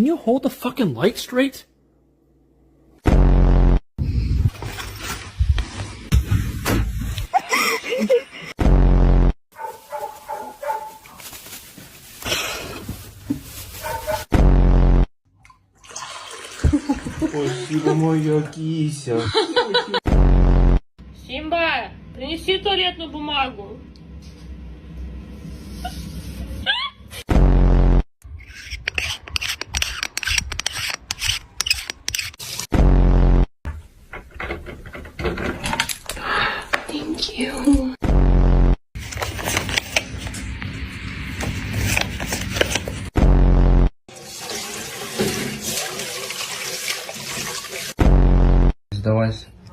you hold the fucking light straight? Спасибо, моя кися. Симба, принеси туалетную бумагу. Thank you.